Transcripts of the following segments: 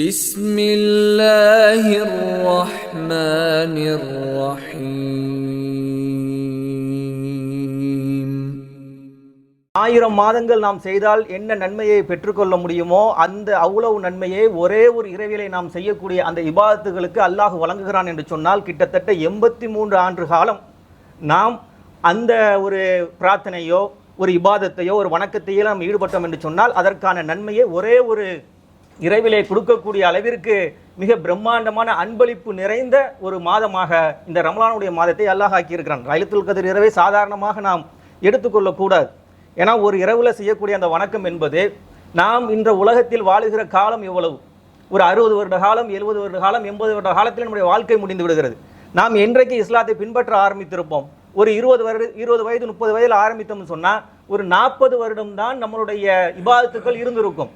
بسم الله الرحمن الرحيم. 1000 மாதங்கள் நாம் செய்தால் என்ன நன்மையை பெற்றுக்கொள்ள முடியுமோ அந்த அவ்வளவு நன்மையை ஒரே ஒரு இரவிலே நாம் செய்யக்கூடிய அந்த இபாதத்துகளுக்கு அல்லாஹ் வழங்குகிறான் என்று சொன்னால் கிட்டத்தட்ட 83 ஆண்டு காலம் நாம் அந்த ஒரு பிரார்த்தனையோ ஒரு இபாதத்தையோ ஒரு வணக்கத்தையோ நாம் ஈடுபட்டோம் என்று சொன்னால் அதற்கான நன்மையை ஒரே ஒரு இரவிலே கொடுக்கக்கூடிய அளவிற்கு மிக பிரம்மாண்டமான அன்பளிப்பு நிறைந்த ஒரு மாதமாக இந்த ரமலானுடைய மாதத்தை அல்லாஹ் ஆக்கியிருக்கிறான். லைலத்துல் கத்ர் இரவை சாதாரணமாக நாம் எடுத்துக்கொள்ளக்கூடாது. ஏன்னா ஒரு இரவில் செய்யக்கூடிய அந்த வணக்கம் என்பது நாம் இந்த உலகத்தில் வாழுகிற காலம் எவ்வளவு, ஒரு 60 வருட காலம், 70 வருட காலம், 80 வருட காலத்தில் நம்முடைய வாழ்க்கை முடிந்து விடுகிறது. நாம் என்றைக்கு இஸ்லாத்தை பின்பற்ற ஆரம்பித்திருப்போம்? ஒரு 20 வயது 30 வயதில் ஆரம்பித்தோம்னு சொன்னால் ஒரு 40 வருடம் தான் நம்மளுடைய இபாதத்துக்கள் இருந்திருக்கும்.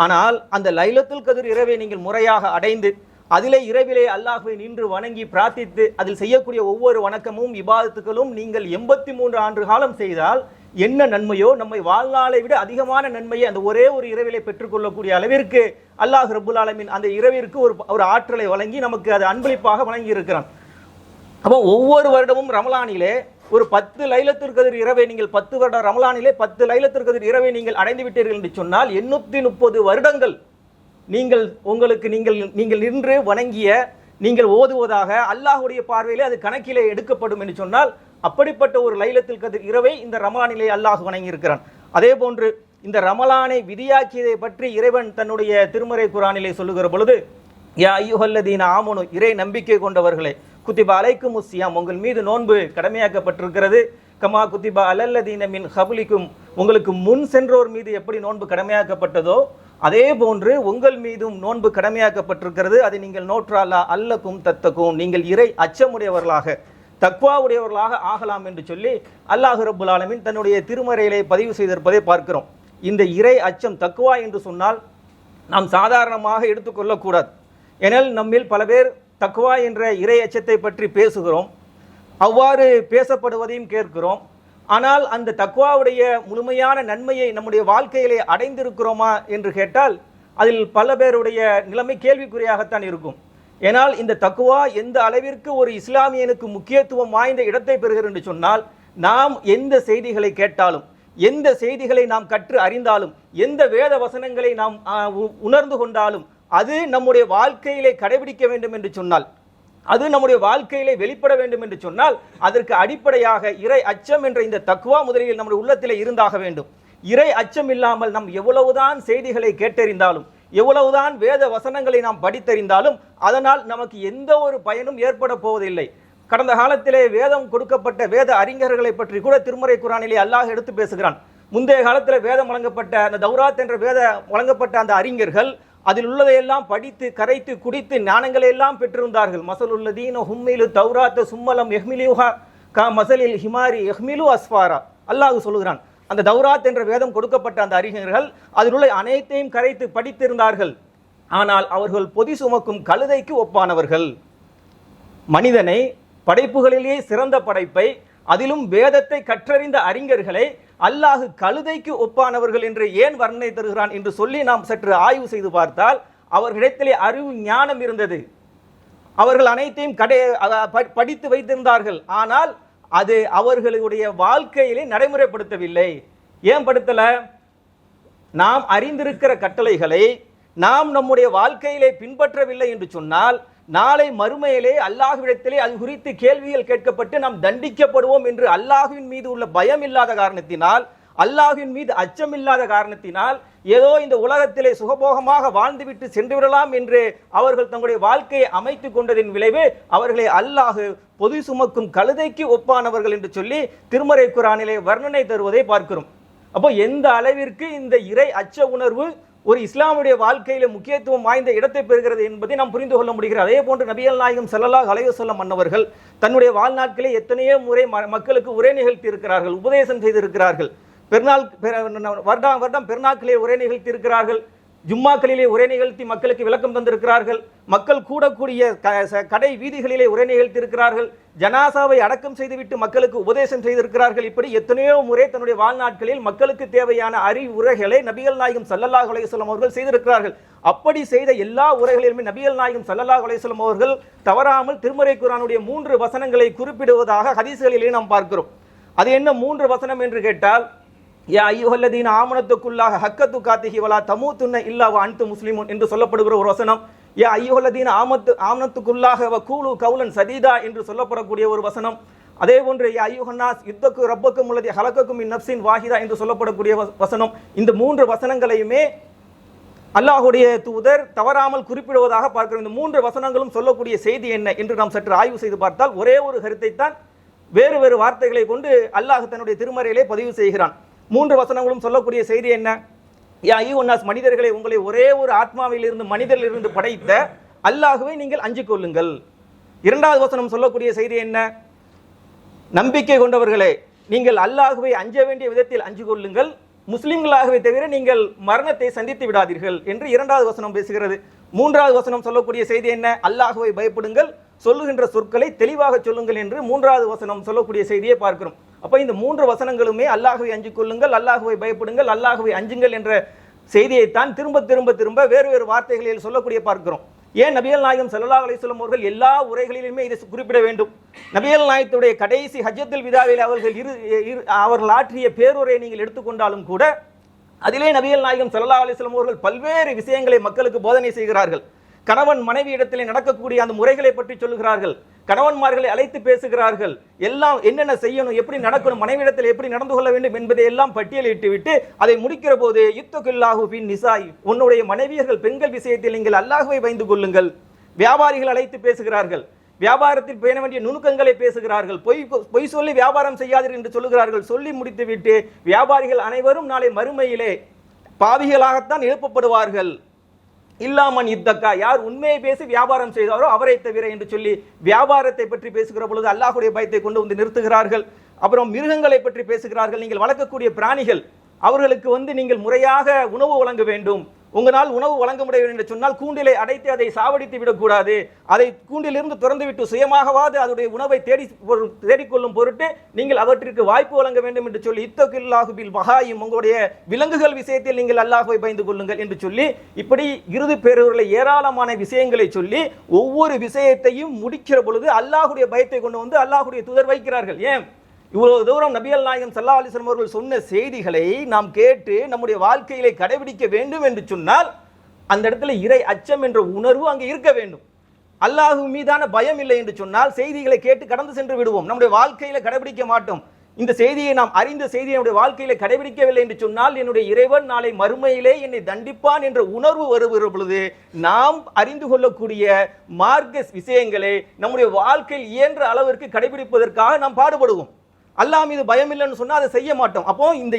ஆனால் அந்த லைலத்துல் கத்ர் இரவை நீங்கள் முறையாக அடைந்து அதிலே இரவிலே அல்லாஹ்வை நின்று வணங்கி பிரார்த்தித்து அதில் செய்யக்கூடிய ஒவ்வொரு வணக்கமும் இபாதத்துக்களும் நீங்கள் 83 ஆண்டு காலம் செய்தால் என்ன நன்மையோ நம்மை வாழ்நாளை விட அதிகமான நன்மையை அந்த ஒரே ஒரு இரவிலே பெற்றுக்கொள்ளக்கூடிய அளவிற்கு அல்லாஹ் ரப்புல் ஆலமீன் அந்த இரவிற்கு ஒரு ஆற்றலை வழங்கி நமக்கு அது அன்பளிப்பாக வழங்கி இருக்கிறான். அப்போ ஒவ்வொரு வருடமும் ரமலானிலே ஒரு 10 லைலத்துல் கத்ர் இரவை நீங்கள் 10 வருட ரமலானிலே 10 லைலத்துல் கத்ர் இரவை நீங்கள் அடைந்து விட்டீர்கள் என்று சொன்னால் 830 வருடங்கள் நீங்கள் நின்று வணங்கிய நீங்கள் ஓதுவதாக அல்லாஹ்வுடைய பார்வையிலே அது கணக்கிலே எடுக்கப்படும் என்று சொன்னால் அப்படிப்பட்ட ஒரு லைலத்துல் கத்ர் இரவை இந்த ரமலானிலே அல்லாஹ் வணங்கி இருக்கிறான். அதே போன்று இந்த ரமலானை விதியாக்கியதை பற்றி இறைவன் தன்னுடைய திருமறை குர்ஆனிலே சொல்லுகிற பொழுது, யா அய்யுஹல்லதீன ஆமனு, இறை நம்பிக்கை கொண்டவர்களே, குத்திபா அலைக்குமுஸ் ஸியாம், உங்கள் மீது நோன்பு கடமையாக்கப்பட்டிருக்கிறது. கமா குத்திபா அலல்லதீன மின் கப்லிக்கும், உங்களுக்கு முன் சென்றோர் மீது எப்படி நோன்பு கடமையாக்கப்பட்டதோ அதே போன்று உங்கள் மீதும் நோன்பு கடமையாக்கப்பட்டிருக்கிறது. அதை நீங்கள் நோற்றாலா அல்லக்கும் தத்தக்கும், நீங்கள் இறை அச்சமுடையவர்களாக தக்வா உடையவர்களாக ஆகலாம் என்று சொல்லி அல்லாஹ் ரப்புல் ஆலமீன் தன்னுடைய திருமறையிலே பதிவு செய்திருப்பதை பார்க்கிறோம். இந்த இறை அச்சம் தக்வா என்று சொன்னால் நாம் சாதாரணமாக எடுத்துக்கொள்ளக்கூடாது. ஏனால் நம்மில் பல பேர் தக்வா என்ற இறை அச்சத்தை பற்றி பேசுகிறோம், அவ்வாறு பேசப்படுவதையும் கேட்கிறோம். ஆனால் அந்த தக்வாவுடைய முழுமையான நன்மையை நம்முடைய வாழ்க்கையிலே அடைந்திருக்கிறோமா என்று கேட்டால் அதில் பல பேருடைய நிலைமை கேள்விக்குறியாகத்தான் இருக்கும். ஏனால் இந்த தக்வா எந்த அளவிற்கு ஒரு இஸ்லாமியனுக்கு முக்கியத்துவம் வாய்ந்த இடத்தை பெறுகிறது என்று சொன்னால், நாம் எந்த செய்திகளை கேட்டாலும், எந்த செய்திகளை நாம் கற்று அறிந்தாலும், எந்த வேத வசனங்களை நாம் உணர்ந்து கொண்டாலும் அது நம்முடைய வாழ்க்கையிலே கடைபிடிக்க வேண்டும் என்று சொன்னால், அது நம்முடைய வாழ்க்கையிலே வெளிப்பட வேண்டும் என்று சொன்னால் அதற்கு அடிப்படையாக இறை அச்சம் என்ற இந்த தக்வா முதலில் நம்முடைய உள்ளத்திலே இருந்தாக வேண்டும். இறை அச்சம் இல்லாமல் நாம் எவ்வளவுதான் செய்திகளை கேட்டறிந்தாலும், எவ்வளவுதான் வேத வசனங்களை நாம் படித்தறிந்தாலும் அதனால் நமக்கு எந்த ஒரு பயனும் ஏற்பட போவதில்லை. கடந்த காலத்திலே வேதம் கொடுக்கப்பட்ட வேத அறிஞர்களை பற்றி கூட திருமறை குர்ஆனிலே அல்லாஹ் எடுத்து பேசுகிறான். முந்தைய காலத்தில் வேதம் வழங்கப்பட்ட அந்த தௌராத் என்ற வேத வழங்கப்பட்ட அந்த அறிஞர்கள் அதில் உள்ளதையெல்லாம் படித்து கரைத்து குடித்து ஞானங்களை எல்லாம் பெற்றிருந்தார்கள். மசலுல்லதீன ஹும்மிலு தௌராத்த சும்மலம் எஹ்மிலுஹா கா மசலில் ஹிமாரி எஹ்மிலு அஸ்ஃபாரா, அல்லாஹ் சொல்லுகிறான். அந்த தௌராத் என்ற வேதம் கொடுக்கப்பட்ட அந்த அறிஞர்கள் அதில் உள்ள அனைத்தையும் கரைத்து படித்திருந்தார்கள். ஆனால் அவர்கள் பொதி சுமக்கும் கழுதைக்கு ஒப்பானவர்கள். மனிதனை படைப்புகளிலேயே சிறந்த படைப்பை, அதிலும் வேதத்தை கற்றறிந்த அறிஞர்களை அல்லாஹ் கழுதைக்கு ஒப்பானவர்கள் என்று ஏன் வர்ணனை தருகிறான் என்று சொல்லி நாம் சற்று ஆய்வு செய்து பார்த்தால் அவர்களிடத்திலே அறிவு ஞானம் இருந்தது, அவர்கள் அனைத்தையும் படித்து வைத்திருந்தார்கள். ஆனால் அது அவர்களுடைய வாழ்க்கையிலே நடைமுறைப்படுத்தவில்லை. ஏன் படுத்தல? நாம் அறிந்திருக்கிற கட்டளைகளை நாம் நம்முடைய வாழ்க்கையிலே பின்பற்றவில்லை என்று சொன்னால் நாளை மறுமையிலே அல்லாஹ்விடத்திலே அது குறித்து கேள்விகள் கேட்கப்பட்டு நாம் தண்டிக்கப்படுவோம் என்று அல்லாஹ்வின் மீது உள்ள பயம் இல்லாத காரணத்தினால், அல்லாஹ்வின் மீது அச்சம் இல்லாத காரணத்தினால் ஏதோ இந்த உலகத்திலே சுகபோகமாக வாழ்ந்துவிட்டு சென்று விடலாம் என்று அவர்கள் தங்களுடைய வாழ்க்கையை அமைத்து கொண்டதின் விளைவு அவர்களை அல்லாஹ் பொது சுமக்கும் கழுதைக்கு ஒப்பானவர்கள் என்று சொல்லி திருமறை குர்ஆனிலே வர்ணனை தருவதை பார்க்கிறோம். அப்போ எந்த அளவிற்கு இந்த இறை அச்ச உணர்வு ஒரு இஸ்லாமுடைய வாழ்க்கையில முக்கியத்துவம் வாய்ந்த இடத்தை பெறுகிறது என்பதை நாம் புரிந்து கொள்ள முடிகிறது. அதே போன்று நபிகள் நாயகம் ஸல்லல்லாஹு அலைஹி வஸல்லம் மன்னவர்கள் தன்னுடைய வாழ்நாட்களே எத்தனையோ முறை மக்களுக்கு உரை நிகழ்த்தி இருக்கிறார்கள், உபதேசம் செய்திருக்கிறார்கள். வருடம் பெருநாட்களே உரை நிகழ்த்தி இருக்கிறார்கள். ஜும்மாக்களிலே உரை நிகழ்த்தி மக்களுக்கு விளக்கம் தந்திருக்கிறார்கள். மக்கள் கூடக்கூடிய கடை வீதிகளிலே உரை நிகழ்த்தி இருக்கிறார்கள். ஜனாசாவை அடக்கம் செய்துவிட்டு மக்களுக்கு உபதேசம் செய்திருக்கிறார்கள். இப்படி எத்தனையோ முறை தன்னுடைய வாழ்நாட்களில் மக்களுக்கு தேவையான அறிவுரைகளை நபிகள் நாயகம் ஸல்லல்லாஹு அலைஹி வஸல்லம் அவர்கள் செய்திருக்கிறார்கள். அப்படி செய்த எல்லா உரைகளிலுமே நபிகள் நாயகம் ஸல்லல்லாஹு அலைஹி வஸல்லம் அவர்கள் தவறாமல் திருமறை குர்ஆனுடைய 3 வசனங்களை குறிப்பிடுவதாக ஹதீஸ்களிலே நாம் பார்க்கிறோம். அது என்ன 3 வசனம் என்று கேட்டால், யா அய்யுஹல்லதீன ஆமனத்துக்குல்லாஹ ஹக்க துகாத்திஹி வலா தமூதுன்ன இல்லா வ அன்தும் முஸ்லிமூன் என்று சொல்லப்படுகிற ஒரு வசனம். யா அய்யுஹல்லதீன ஆமனத்துக்குல்லாஹ வ கூலு கௌலன் சதீதா என்று சொல்லப்படக்கூடிய ஒரு வசனம். அதே போன்று யா அய்யுஹன்னாஸ் யுத்தக்கு ரப்பக்கும் அல்லதி ஹலகக்கும் மின் நஃப்ஸின் வாஹிதா என்று சொல்லப்படக்கூடிய வசனம். இந்த 3 வசனங்களையுமே அல்லாஹ்வுடைய தூதர் தவறாமல் குறிப்பிடுவதாக பார்க்கிறோம். இந்த 3 வசனங்களும் சொல்லக்கூடிய செய்தி என்ன என்று நாம் சற்று ஆய்வு செய்து பார்த்தால் ஒரே ஒரு கருத்தை தான் வேறு வேறு வார்த்தைகளை கொண்டு அல்லாஹ் தன்னுடைய திருமறையிலே பதிவு செய்கிறான். 3 வசனங்களும் சொல்லக்கூடிய செய்தி என்ன? யா அய்யுஹன்னாஸ், மனிதர்களை, உங்களை ஒரே ஒரு ஆத்மாவிலிருந்து மனிதரிலிருந்து படைத்த அல்லாஹ்வை நீங்கள் அஞ்சிக் கொள்ளுங்கள். 2வது வசனம் சொல்லக்கூடிய செய்தி என்ன? நம்பிக்கை கொண்டவர்களே, நீங்கள் அல்லாஹ்வை அஞ்ச வேண்டிய விதத்தில் அஞ்சு கொள்ளுங்கள், முஸ்லிம்களாகவே தவிர நீங்கள் மரணத்தை சந்தித்து விடாதீர்கள் என்று 2வது வசனம் பேசுகிறது. 3வது வசனம் சொல்லக்கூடிய செய்தி என்ன? அல்லாஹ்வை பயப்படுங்கள், சொல்லுகின்ற சொற்களை தெளிவாக சொல்லுங்கள் என்று 3வது வசனம் சொல்லக்கூடிய செய்தியை பார்க்கிறோம். அப்ப இந்த 3 வசனங்களுமே அல்லாஹ்வை அஞ்சிக் கொள்ளுங்கள், அல்லாஹ்வை பயப்படுங்கள், அல்லாஹ்வை அஞ்சுங்கள் என்ற செய்தியைத்தான் திரும்ப திரும்ப திரும்ப வேறு வேறு வார்த்தைகளில் சொல்லக்கூடிய பார்க்கிறோம். ஏன் நபிகள் நாயகம் ஸல்லல்லாஹு அலைஹி வஸல்லம் அவர்கள் எல்லா உரைகளிலுமே இதை குறிப்பிட வேண்டும்? நபிகள் நாயகத்துடைய கடைசி ஹஜ்ஜத்துல் விதாவில் அவர்கள் ஆற்றிய பேருரையை நீங்கள் எடுத்துக்கொண்டாலும் கூட அதிலே நபிகள் நாயகம் ஸல்லல்லாஹு அலைஹி வஸல்லம் அவர்கள் பல்வேறு விஷயங்களை மக்களுக்கு போதனை செய்கிறார்கள். கணவன் மனைவி இடத்திலே நடக்கக்கூடிய அந்த முறைகளை பற்றி சொல்லுகிறார்கள். கணவன்மார்களை அழைத்து பேசுகிறார்கள். எல்லாம் என்னென்ன செய்யணும், எப்படி நடக்கணும், மனைவியிடத்தில் எப்படி நடந்து கொள்ள வேண்டும் என்பதை எல்லாம் பட்டியலிட்டு விட்டு அதை முடிக்கிற போது இத்தகுல்லாஹு ஃபின் நிசாய், உன்னுடைய மனைவியர்கள் பெண்கள் விஷயத்தில் நீங்கள் அல்லாஹ்வை பயந்து கொள்ளுங்கள். வியாபாரிகள் அழைத்து பேசுகிறார்கள். வியாபாரத்தில் பேண வேண்டிய நுணுக்கங்களை பேசுகிறார்கள். பொய் சொல்லி வியாபாரம் செய்யாதீர்கள் என்று சொல்லுகிறார்கள். சொல்லி முடித்து விட்டு வியாபாரிகள் அனைவரும் நாளை மறுமையிலே பாவிகளாகத்தான் எழுப்பப்படுவார்கள். இல்லாமன் இத்தக்கா, யார் உண்மையை பேசி வியாபாரம் செய்தாரோ அவரை தவிர என்று சொல்லி வியாபாரத்தை பற்றி பேசுகிற பொழுது அல்லாஹ்வுடைய பயத்தை கொண்டு வந்து நிறுத்துகிறார்கள். அப்புறம் மிருகங்களை பற்றி பேசுகிறார்கள். நீங்கள் வளர்க்கக்கூடிய பிராணிகள், அவர்களுக்கு நீங்கள் முறையாக உணவு வழங்க வேண்டும். உங்களால் உணவு வழங்க முடியும் என்று சொன்னால் கூண்டிலை அடைத்து அதை சாவடித்து விடக்கூடாது. அதை கூண்டிலிருந்து திறந்து விட்டு சுயமாகவாது அதனுடைய உணவை தேடிக்கொள்ளும் பொருட்டு நீங்கள் அவற்றிற்கு வாய்ப்பு வழங்க வேண்டும் என்று சொல்லி இத்தகுல்லாஹு பில் வஹாயிம், உங்களுடைய விலங்குகள் விஷயத்தில் நீங்கள் அல்லாஹ்வை பயந்து கொள்ளுங்கள் என்று சொல்லி இப்படி இறுதி பேருரையிலே ஏராளமான விஷயங்களை சொல்லி ஒவ்வொரு விஷயத்தையும் முடிக்கிற பொழுது அல்லாஹ்வுடைய பயத்தை கொண்டு வந்து அல்லாஹ்வுடைய தூதர் வைக்கிறார்கள். ஏன் இவ்வளவு தூரம் நபிகள் நாயகம் ஸல்லல்லாஹு அலைஹி வஸல்லம் அவர்கள் சொன்ன செய்திகளை நாம் கேட்டு நம்முடைய வாழ்க்கையிலே கடைபிடிக்க வேண்டும் என்று சொன்னால் அந்த இடத்துல இறை அச்சம் என்ற உணர்வு அங்கே இருக்க வேண்டும். அல்லாஹ் மீதான பயம் இல்லை என்று சொன்னால் செய்திகளை கேட்டு கடந்து சென்று விடுவோம், நம்முடைய வாழ்க்கையில கடைபிடிக்க மாட்டோம். இந்த செய்தியை நாம் அறிந்த செய்தியை நம்முடைய வாழ்க்கையில கடைபிடிக்கவில்லை என்று சொன்னால் என்னுடைய இறைவன் நாளை மறுமையிலே என்னை தண்டிப்பான் என்ற உணர்வு வருகிற பொழுது நாம் அறிந்து கொள்ளக்கூடிய மார்க்க விஷயங்களை நம்முடைய வாழ்க்கையில் இயன்ற அளவிற்கு கடைபிடிப்பதற்காக நாம் பாடுபடுவோம். அல்லாஹ் மீது பயம் இல்லைன்னு சொன்னா அதை செய்ய மாட்டோம். அப்போ இந்த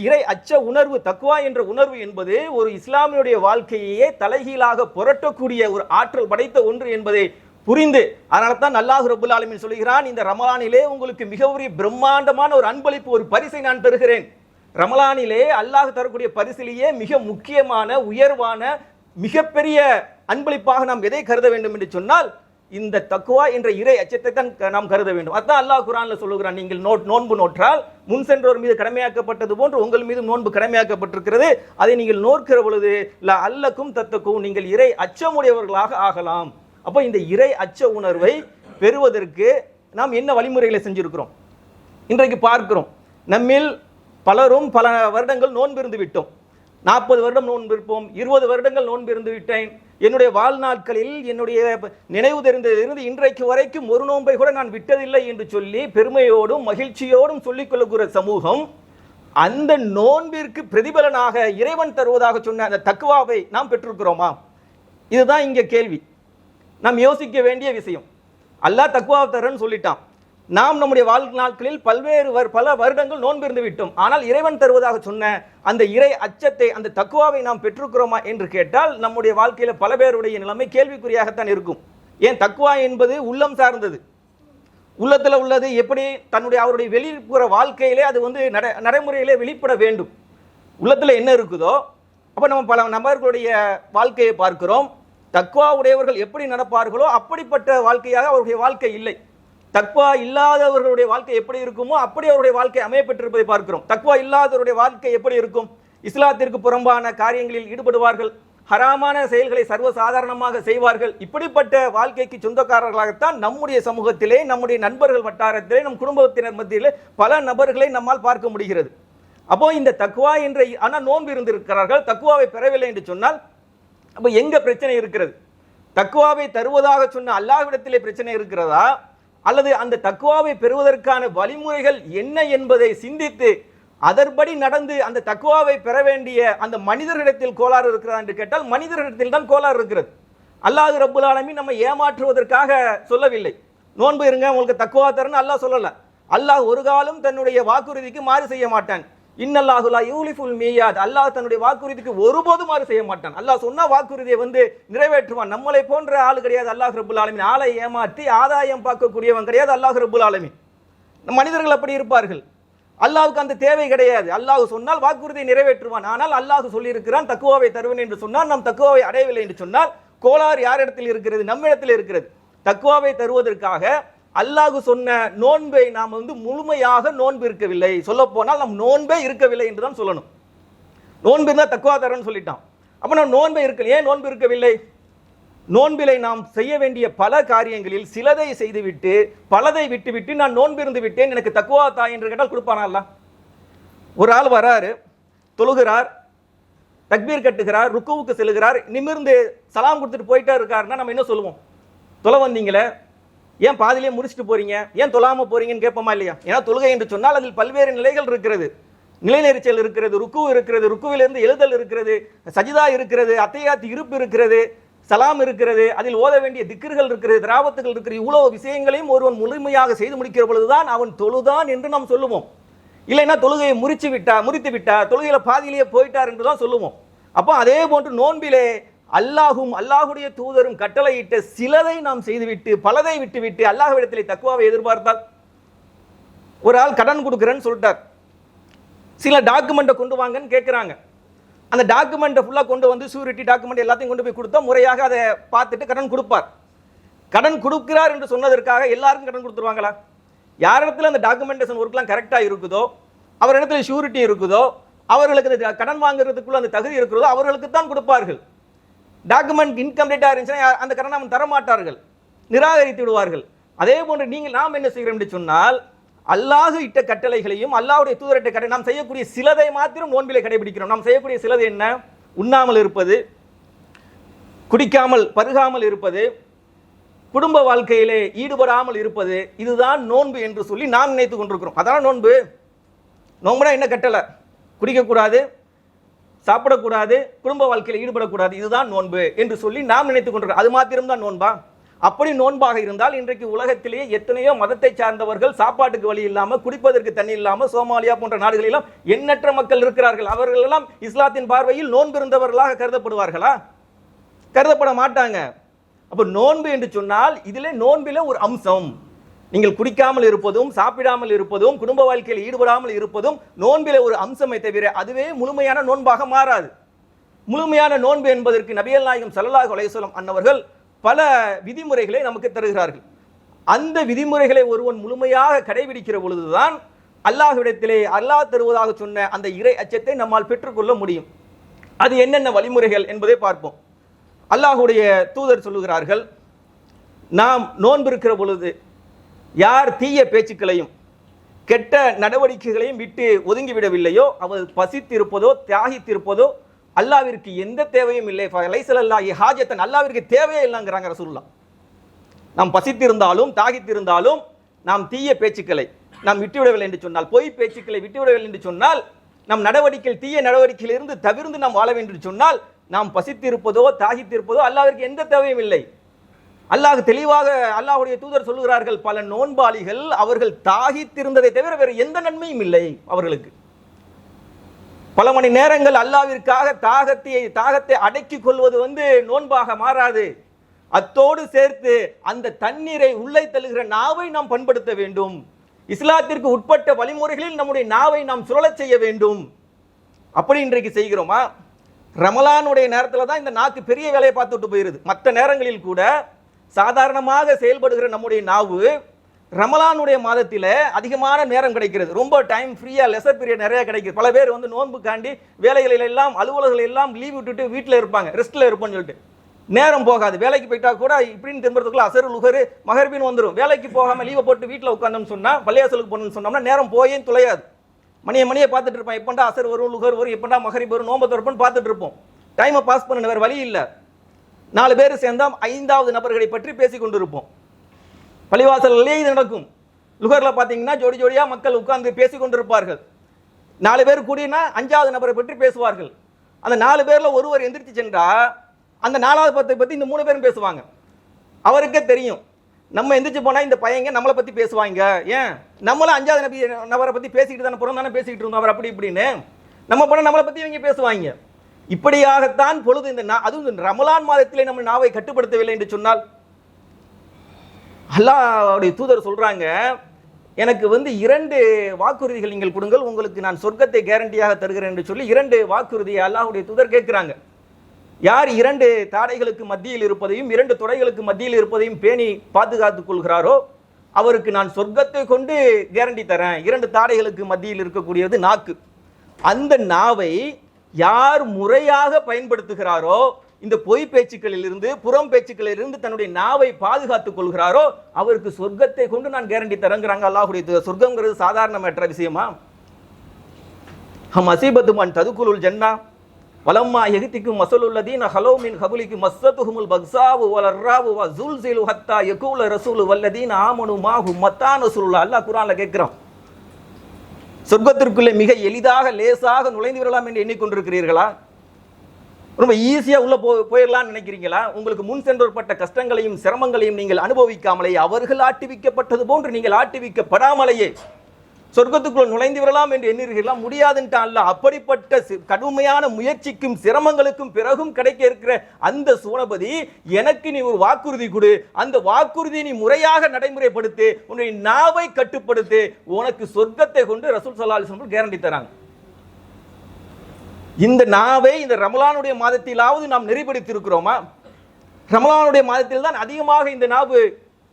இறை அச்ச உணர்வு, தக்வா என்ற உணர்வு என்பது ஒரு இஸ்லாமியுடைய வாழ்க்கையே தலைகீழாக புரட்டக்கூடிய ஒரு ஆற்றல் படைத்த ஒன்று என்பதை புரிந்து, அதனால தான் அல்லாஹ் ரப்பல் ஆலமீன் சொல்கிறான், இந்த ரமலானிலே உங்களுக்கு மிகவுரிய பிரம்மாண்டமான ஒரு அன்பளிப்பு, ஒரு பரிசை நான் தருகிறேன். ரமலானிலே அல்லாஹ் தரக்கூடிய பரிசிலேயே மிக முக்கியமான உயர்வான மிகப்பெரிய அன்பளிப்பாக நாம் எதை கருத வேண்டும் என்று சொன்னால் இந்த தக்குவா என்ற இறை அச்சத்தை தான் நாம் கருத வேண்டும். அதான் அல்லாஹ் குர்ஆன்ல சொல்லுகிறான், நீங்கள் நோன்பு நோற்றால் முன் சென்றோர் மீது கடமையாக்கப்பட்டது போன்று உங்கள் மீது நோன்பு கடமையாக்கப்பட்டிருக்கிறது. அதை நீங்கள் நோக்கிற பொழுது அல்லக்கும் தத்தக்கும், நீங்கள் இறை அச்சமுடையவர்களாக ஆகலாம். அப்போ இந்த இறை அச்ச உணர்வை பெறுவதற்கு நாம் என்ன வழிமுறைகளை செஞ்சிருக்கிறோம் இன்றைக்கு பார்க்கிறோம். நம்மில் பலரும் பல வருடங்கள் நோன்பு இருந்து விட்டோம். 40 வருடம் நோன்பு இருப்போம், 20 வருடங்கள் நோன்பு இருந்து விட்டேன். என்னுடைய வாழ்நாட்களில் என்னுடைய நினைவு தெரிந்ததிலிருந்து இன்றைக்கு வரைக்கும் ஒரு நோன்பை கூட நான் விட்டதில்லை என்று சொல்லி பெருமையோடும் மகிழ்ச்சியோடும் சொல்லிக் கொள்ளக்கூடிய சமூகம், அந்த நோன்பிற்கு பிரதிபலனாக இறைவன் தருவதாக சொன்ன அந்த தக்வாவை நாம் பெற்றிருக்கிறோமா? இதுதான் இங்க கேள்வி. நாம் யோசிக்க வேண்டிய விஷயம். அல்லாஹ் தக்வாவை தரன்னு சொல்லிட்டான். நாம் நம்முடைய வாழ்நாட்களில் பல வருடங்கள் நோன்பு இருந்து விட்டோம். ஆனால் இறைவன் தருவதாக சொன்ன அந்த இறை அச்சத்தை, அந்த தக்குவாவை நாம் பெற்றிருக்கிறோமா என்று கேட்டால் நம்முடைய வாழ்க்கையில பல பேருடைய நிலைமை கேள்விக்குறியாகத்தான் இருக்கும். ஏன், தக்குவா என்பது உள்ளம் சார்ந்தது. உள்ளத்துல உள்ளது எப்படி அவருடைய வெளிப்புற வாழ்க்கையிலே அது நடைமுறையிலே வெளிப்பட வேண்டும். உள்ளத்துல என்ன இருக்குதோ அப்போ நம்ம பல நபர்களுடைய வாழ்க்கையை பார்க்கிறோம். தக்வா உடையவர்கள் எப்படி நடப்பார்களோ அப்படிப்பட்ட வாழ்க்கையாக அவருடைய வாழ்க்கை இல்லை. தக்வா இல்லாதவர்களுடைய வாழ்க்கை எப்படி இருக்குமோ அப்படி அவருடைய வாழ்க்கை அமையப்பட்டிருப்பதை பார்க்கிறோம். தக்வா இல்லாதவருடைய வாழ்க்கை எப்படி இருக்கும்? இஸ்லாத்திற்கு புறம்பான காரியங்களில் ஈடுபடுவார்கள், ஹராமான செயல்களை சர்வசாதாரணமாக செய்வார்கள். இப்படிப்பட்ட வாழ்க்கைக்கு சொந்தக்காரர்களாகத்தான் நம்முடைய சமூகத்திலே, நம்முடைய நண்பர்கள் வட்டாரத்திலே, நம் குடும்பத்தினர் மத்தியிலே பல நபர்களை நம்மால் பார்க்க முடிகிறது. அப்போ இந்த தக்வா என்ற ஆனால் நோன்பு இருந்திருக்கிறார்கள், தக்வாவை பெறவில்லை என்று சொன்னால் அப்போ எங்க பிரச்சனை இருக்கிறது? தக்வாவை தருவதாக சொன்ன அல்லாஹ்விடத்திலே பிரச்சனை இருக்கிறதா, அல்லது அந்த தக்வாவை பெறுவதற்கான வழிமுறைகள் என்ன என்பதை சிந்தித்து அதன்படி நடந்து அந்த தக்வாவை பெற வேண்டிய அந்த மனிதர்களிடத்தில் கோளாறு இருக்கிறதா என்று கேட்டால் மனிதர்களிடத்தில் தான் கோளாறு இருக்கிறது. அல்லாஹ் ரப்புல் ஆலமீன் நம்ம ஏமாற்றுவதற்காக சொல்லவில்லை. நோன்பு இருங்க உங்களுக்கு தக்வா தரன்னு அல்லாஹ் சொல்லல. அல்லாஹ் ஒரு காலம் தன்னுடைய வாக்குறுதிக்கு மாறு செய்ய மாட்டான். இன்னல்லாஹு லா யூலிஃபுல் மீயாத். அல்லாஹ் தன்னுடைய வாக்குறுதிக்கு ஒருபோதும் மாறு செய்ய மாட்டான். அல்லாஹ் சொன்ன வாக்குறுதியை நிறைவேற்றுவான். நம்மளை போன்ற ஆள் கிடையாது அல்லாஹ் ரப்புல் ஆலமீன். ஆளை ஏமாற்றி ஆதாயம் பார்க்கக்கூடியவன் கிடையாது அல்லாஹ் ரப்புல் ஆலமீன். மனிதர்கள் அப்படி இருப்பார்கள். அல்லாஹ்வுக்கு அந்த தேவை கிடையாது. அல்லாஹ் சொன்னால் வாக்குறுதியை நிறைவேற்றுவான். ஆனால் அல்லாஹ் சொல்லியிருக்கிறான் தக்வாவை தருவேன் என்று சொன்னால் நாம் தக்வாவை அடையவில்லை என்று சொன்னால் கோளாறு யாரிடத்தில் இருக்கிறது? நம்மிடத்தில் இருக்கிறது. தக்வாவை தருவதற்காக அல்லாஹ் சொன்ன நோன்பை நாம் முழுமையாக நோன்பு இருக்கவில்லை. சொல்ல போனால் நம் நோன்பே இருக்கவில்லை என்று தான் சொல்லணும். நோன்பு இருந்தால் தக்வா தரன்னு சொல்லிட்டான். அப்ப நாம் நோன்பே இருக்கல. ஏன் நோன்பு இருக்கவில்லை? நோன்பிலை நாம் செய்ய வேண்டிய பல காரியங்களில் சிலதை செய்துவிட்டு பலதை விட்டுவிட்டு நான் நோன்பு இருந்து விட்டேன் எனக்கு தக்வா தா என்று கேட்டால் கொடுப்பானா? ஒரு ஆள் வராரு, தொழுகிறார், தக்பீர் கட்டுகிறார், ருக்குவுக்கு செல்கிறார், நிமிர்ந்து சலாம் கொடுத்துட்டு போயிட்டா இருக்காருன்னா நம்ம என்ன சொல்லுவோம்? தொலை வந்தீங்களே, ஏன் பாதிலே முடிச்சுட்டு போறீங்க, ஏன் தொழாம போறீங்கன்னு கேட்போமா இல்லையா? ஏன்னா தொழுகை என்று சொன்னால் அதில் பல்வேறு நிலைகள் இருக்கிறது. நிலைநெரிச்சல் இருக்கிறது, ருக்கு இருக்கிறது, ருக்குவிலிருந்து எழுதல் இருக்கிறது, சஜிதா இருக்கிறது, அத்தையாத்து இருப்பு இருக்கிறது, சலாம் இருக்கிறது, அதில் ஓத வேண்டிய திக்ர்கள் இருக்கிறது, திராவத்துகள் இருக்கிறது. இவ்வளவு விஷயங்களையும் ஒருவன் முழுமையாக செய்து முடிக்கிற பொழுதுதான் அவன் தொழுதான் என்று நாம் சொல்லுவோம். இல்லைன்னா தொழுகையை முறித்து விட்டா தொழுகையில பாதியிலேயே போயிட்டார் என்று தான் சொல்லுவோம். அப்போ அதே போன்று நோன்பிலே அல்லாஹுடைய தூதரும் கட்டளையிட்ட சிலதை நாம் செய்துவிட்டு பலதை விட்டுவிட்டு அல்லாஹ்விடத்திலே தக்வாவை எதிர்பார்த்தால், ஒரு ஆள் கடன் கொடுக்குறேன்னு சொல்லிட்டார், சில டாக்குமெண்ட்டை கொண்டு வாங்கன்னு கேட்குறாங்க. அந்த டாக்குமெண்ட்டை ஃபுல்லாக கொண்டு வந்து சூரிட்டி டாக்குமெண்ட் எல்லாத்தையும் கொண்டு போய் கொடுத்தா முறையாக அதை பார்த்துட்டு கடன் கொடுப்பார். கடன் கொடுக்கிறார் என்று சொன்னதற்காக எல்லாருக்கும் கடன் கொடுத்துருவாங்களா? யாரிடத்துல அந்த டாக்குமெண்டேஷன் ஒர்க்லாம் கரெக்டாக இருக்குதோ, அவரிடத்துல ஷூரிட்டி இருக்குதோ, அவர்களுக்கு கடன் வாங்குறதுக்குள்ள அந்த தகுதி இருக்கிறதோ அவர்களுக்கு தான் கொடுப்பார்கள். டாக்குமெண்ட் இன்கம்ப்ளீட்டாக இருந்துச்சுன்னா அந்த கடனை அவன் தரமாட்டார்கள், நிராகரித்து விடுவார்கள். அதே போன்று நாம் என்ன செய்கிறோம் என்று சொன்னால் அல்லாஹ் இட்ட கட்டளைகளையும் அல்லாஹ்வுடைய தூதரிட்ட கட்டளை நாம் செய்யக்கூடிய சிலதை மாத்திரம் நோன்பிலே கடைபிடிக்கிறோம். நாம் செய்யக்கூடிய சிலது என்ன? உண்ணாமல் இருப்பது, குடிக்காமல் பருகாமல் இருப்பது, குடும்ப வாழ்க்கையிலே ஈடுபடாமல் இருப்பது, இதுதான் நோன்பு என்று சொல்லி நாம் நினைத்து கொண்டிருக்கிறோம். அதான் நோன்பு. நோன்புனா என்ன கட்டளை? குடிக்கக்கூடாது, சாப்பிடக்கூடாது, குடும்ப வாழ்க்கையில் ஈடுபடக்கூடாது, இதுதான் நோன்பு என்று சொல்லி நாம் நினைத்துக் கொண்டிருக்கிறோம். அது மாத்திரம்தான் நோன்பா? அப்படி நோன்பாக இருந்தால் இன்றைக்கு உலகத்திலேயே எத்தனையோ மதத்தை சார்ந்தவர்கள் சாப்பாட்டுக்கு வழி இல்லாமல், குடிப்பதற்கு தண்ணி இல்லாமல், சோமாலியா போன்ற நாடுகளிலும் எண்ணற்ற மக்கள் இருக்கிறார்கள். அவர்கள் எல்லாம் இஸ்லாத்தின் பார்வையில் நோன்பு இருந்தவர்களாக கருதப்படுவார்களா? கருதப்பட மாட்டாங்க. அப்ப நோன்பு என்று சொன்னால் இதிலே நோன்பில ஒரு அம்சம். நீங்கள் குடிக்காமல் இருப்பதும், சாப்பிடாமல் இருப்பதும், குடும்ப வாழ்க்கையில் ஈடுபடாமல் இருப்பதும் நோன்பில ஒரு அம்சமே தவிர அதுவே முழுமையான நோன்பாக மாறாது. முழுமையான நோன்பு என்பதற்கு நபிகள் நாயகம் ஸல்லல்லாஹு அலைஹி வஸல்லம் அன்னவர்கள் பல விதிமுறைகளை நமக்கு தருகிறார்கள். அந்த விதிமுறைகளை ஒருவன் முழுமையாக கடைபிடிக்கிற பொழுதுதான் அல்லாஹ்விடத்திலே அல்லாஹ் தருவதாக சொன்ன அந்த இறை அச்சத்தை நம்மால் பெற்றுக்கொள்ள முடியும். அது என்னென்ன வழிமுறைகள் என்பதை பார்ப்போம். அல்லாஹ்வுடைய தூதர் சொல்லுகிறார்கள், நாம் நோன்பு இருக்கிற பொழுது யார் தீய பேச்சுக்களையும் கெட்ட நடவடிக்கைகளையும் விட்டு ஒதுங்கிவிடவில்லையோ அவர் பசித்திருப்பதோ தியாகித்திருப்பதோ அல்லாஹ்விற்கு எந்த தேவையும் இல்லை. லைஸலல்லாஹி ஹாஜத்தன், அல்லாஹ்விற்கு தேவையே இல்லைங்கிறாங்க ரசூலுல்லாஹ். நாம் பசித்திருந்தாலும் தாகித்திருந்தாலும் நாம் தீய பேச்சுக்களை நாம் விட்டுவிடவில்லை என்று சொன்னால், பொய் பேச்சுக்களை விட்டுவிடவில்லை என்று சொன்னால், நம் நடவடிக்கைகள் தீய நடவடிக்கையிலிருந்து தவிர்த்து நாம் வாழ வேண்டும் என்று சொன்னால், நாம் பசித்திருப்பதோ தாகித்திருப்பதோ அல்லாஹ்விற்கு எந்த தேவையும் இல்லை. அல்லாஹ் தெளிவாக அல்லாஹ்வுடைய தூதர் சொல்லுகிறார்கள், பல நோன்பாளிகள் அவர்கள் தாகித்திருந்ததை தவிர வேறு எந்த நன்மையும் இல்லை அவர்களுக்கு. பல மணி நேரங்கள் அல்லாஹ்விற்காக தாகத்தை அடக்கிக் கொள்வது நோன்பாக மாறாது. அத்தோடு சேர்த்து அந்த தண்ணீரை உள்ளே தள்ளுகிற நாவை நாம் பண்படுத்த வேண்டும். இஸ்லாத்திற்கு உட்பட்ட வழிமுறைகளில் நம்முடைய நாவை நாம் சுழலச் செய்ய வேண்டும். அப்படி இன்றைக்கு செய்கிறோமா? ரமலானுடைய நேரத்தில் தான் இந்த நாக்கு பெரிய வேலையை பார்த்துட்டு போயிருது. மற்ற நேரங்களில் கூட சாதாரணமாக செயல்படுகிற நம்முடைய நாவு ரமலானுடைய மாதத்தில் அதிகமான நேரம் கிடைக்கிறது. ரொம்ப டைம் ஃப்ரீயாக லெசர் பீரியட் நிறைய கிடைக்குது. பல பேர் வந்து நோன்புக்காண்டி வேலைகளில் எல்லாம் அலுவலர்கள் எல்லாம் லீவ் விட்டுட்டு வீட்டில் இருப்பாங்க, ரெஸ்ட்டில் இருப்போம்னு சொல்லிட்டு நேரம் போகாது. வேலைக்கு போயிட்டா கூட இப்படின்னு திரும்புறதுக்குள்ள அசரு லுகரு மகர்பின்னு வந்துடும். வேலைக்கு போகாமல் லீவை போட்டு வீட்டில் உட்காந்தோம்னு சொன்னால் பள்ளியாசலுக்கு போகணும்னு சொன்னோம்னா நேரம் போயே துளையாது. மணியை பார்த்துட்டு இருப்போம், எப்பண்டா அசர் வரும் லுகர் வரும், எப்பண்டா மகரிப் வரும், நோம்பு திறப்புன்னு பார்த்துட்டு இருப்போம். டைமை பாஸ் பண்ண வேறு வழி இல்லை. 4 பேர் சேர்ந்தா 5வது நபர்களை பற்றி பேசி கொண்டு இருப்போம். பள்ளிவாசல்லே இது நடக்கும். லுகரில் பார்த்தீங்கன்னா ஜோடி ஜோடியாக மக்கள் உட்கார்ந்து பேசி கொண்டிருப்பார்கள். 4 பேர் கூடினா 5வது நபரை பற்றி பேசுவார்கள். அந்த 4 பேரில் ஒருவர் எந்திரிச்சு சென்றா அந்த 4வது பற்றி இந்த 3 பேரும் பேசுவாங்க. அவருக்கே தெரியும் நம்ம எந்திரிச்சு போனால் இந்த பையங்க நம்மளை பற்றி பேசுவாங்க. ஏன் நம்மளும் 5வது நபரை பற்றி பேசிக்கிட்டு தானே தானே பேசிக்கிட்டு இருந்தோம் அவர் அப்படி இப்படின்னு. நம்ம போனால் நம்மளை பற்றி இவங்க பேசுவாங்க. இப்படியாகத்தான் பொழுது அதுவும் ரமலான் மாதத்திலே நம்ம நாவை கட்டுப்படுத்தவில்லை என்று சொன்னால் அல்லாஹ்வுடைய தூதர் சொல்றாங்க, எனக்கு வந்து 2 வாக்குறுதிகள் நீங்கள் கொடுங்கள், உங்களுக்கு நான் சொர்க்கத்தை கேரண்டியாக தருகிறேன் என்று சொல்லி 2 வாக்குறுதியை அல்லாஹ்வுடைய தூதர் கேட்கிறாங்க. யார் 2 தாடைகளுக்கு மத்தியில் இருப்பதையும் 2 தொடைகளுக்கு மத்தியில் இருப்பதையும் பேணி பாதுகாத்துக் கொள்கிறாரோ அவருக்கு நான் சொர்க்கத்தை கொண்டு கேரண்டி தரேன். 2 தாடைகளுக்கு மத்தியில் இருக்கக்கூடியது நாக்கு. அந்த நாவை யார் முறையாக பயன்படுத்துகிறாரோ, இந்த பொய் பேச்சுக்களில் இருந்து புறம் பேச்சுக்களில் இருந்து தன்னுடைய நாவை பாதுகாத்துக் கொள்கிறாரோ அவருக்கு சொர்க்கத்தை கொண்டு நான் கேரண்டி தரங்கிறாங்க அல்லாஹ்வுடைய. சொர்க்கம்ங்கிறது சாதாரணமற்ற விஷயமா? ஹம் அசீபத்துமான் ததுக்குலுல் ஜன்னா வலம்மா யஹ்திக்கும் மஸலுல்லதீன ஹலோ மின் கபலிக்கும் மஸ்ஸத்துஹுமுல் பக்ஸாவு வலர்ராவு வஸுல்ஸிலு ஹத்தா யகூல ரசூலு வல்லதீன ஆமனு மாஹு மத்தா நஸ்ருல்லாஹ். அல்லாஹ் குர்ஆன்ல கேட்கிறான், சொர்க்கத்திற்குள்ளே மிக எளிதாக லேசாக நுழைந்து விடலாம் என்று எண்ணிக்கொண்டிருக்கிறீர்களா? ரொம்ப ஈஸியா உள்ள போயிடலாம்னு நினைக்கிறீங்களா? உங்களுக்கு முன் சென்றப்பட்ட கஷ்டங்களையும் சிரமங்களையும் நீங்கள் அனுபவிக்காமலேயே அவர்கள் ஆட்டிவிக்கப்பட்டது போன்று நீங்கள் ஆட்டிவிக்கப்படாமலேயே சொர்க்கத்துக்குள்ள நுழைந்து விடலாம் என்று எண்ணுகிறீர்களா? முடியாதுன்ட்டான் அல்லாஹ். அப்படிப்பட்ட கடுமையான முயற்சிக்கும் சிரமங்களுக்கும் பிறகும் கிடைக்க இருக்கிற அந்த சூனபதி எனக்கு நீ ஒரு வாக்குறுதி கொடு, அந்த வாக்குறுதியை நீ முறையாக நடைமுறைப்படுத்து, உன்னுடைய நாவை கட்டுப்படுத்து, உனக்கு சொர்க்கத்தை கொண்டு ரசூல் ஸல்லல்லாஹு அலைஹி வஸல்லம் கேரண்டி தராங்க. இந்த நாவை இந்த ரமலானுடைய மாதத்திலாவது நாம் நெறிப்படுத்தி இருக்கிறோமா? ரமலானுடைய மாதத்தில் தான் அதிகமாக இந்த நாவு